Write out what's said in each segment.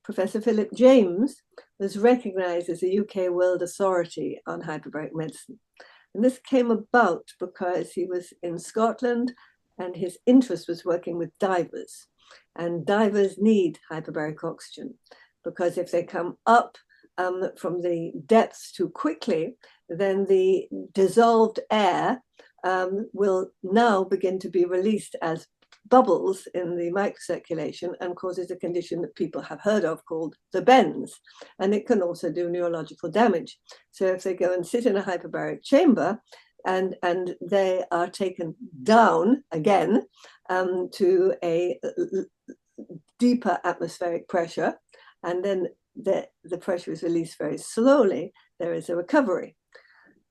Professor Philip James was recognized as a UK world authority on hyperbaric medicine. And this came about because he was in Scotland and his interest was working with divers. And divers need hyperbaric oxygen because if they come up from the depths too quickly, then the dissolved air will now begin to be released as bubbles in the microcirculation and causes a condition that people have heard of called the bends. And it can also do neurological damage. So if they go and sit in a hyperbaric chamber and they are taken down again to a deeper atmospheric pressure, and then the pressure is released very slowly, there is a recovery.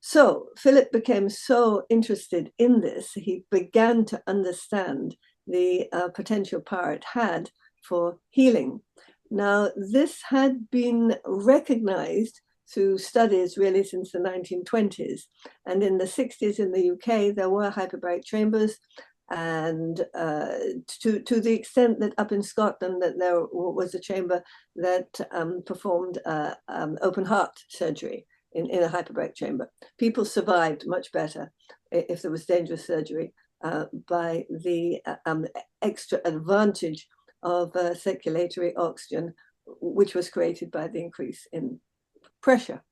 So Philip became so interested in this, he began to understand the potential power it had for healing. Now, this had been recognized through studies really since the 1920s. And in the 60s in the UK, there were hyperbaric chambers. And to the extent that up in Scotland that there was a chamber that performed open heart surgery in a hyperbaric chamber. People survived much better if there was dangerous surgery by the extra advantage of circulatory oxygen, which was created by the increase in pressure.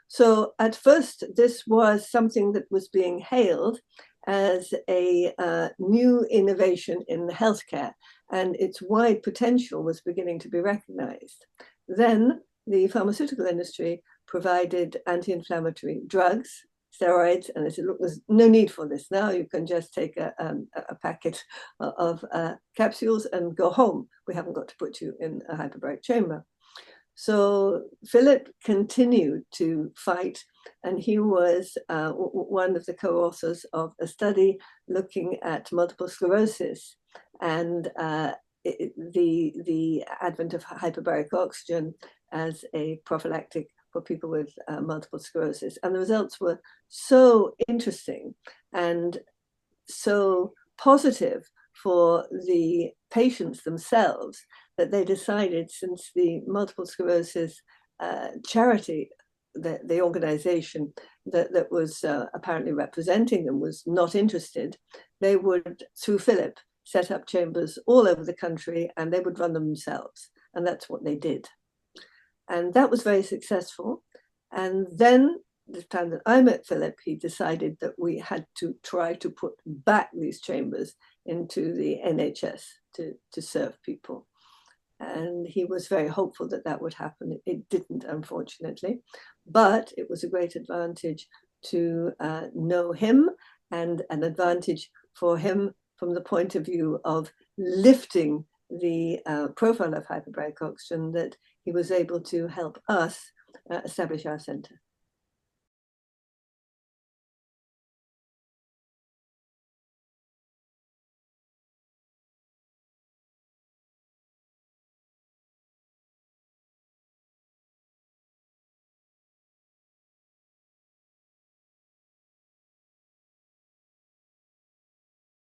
So at first, this was something that was being hailed as a new innovation in healthcare, and its wide potential was beginning to be recognized. Then the pharmaceutical industry provided anti-inflammatory drugs, steroids, and they said, look, there's no need for this now. You can just take a packet of capsules and go home. We haven't got to put you in a hyperbaric chamber. So Philip continued to fight, and he was one of the co-authors of a study looking at multiple sclerosis and the advent of hyperbaric oxygen as a prophylactic for people with multiple sclerosis. And the results were so interesting and so positive for the patients themselves that they decided, since the multiple sclerosis charity, the organization that was apparently representing them was not interested, they would, through Philip, set up chambers all over the country and they would run them themselves. And that's what they did. And that was very successful. And then the time that I met Philip, he decided that we had to try to put back these chambers into the NHS to serve people. And he was very hopeful that that would happen. It didn't, unfortunately, but it was a great advantage to know him, and an advantage for him from the point of view of lifting the profile of hyperbaric oxygen, that he was able to help us establish our center.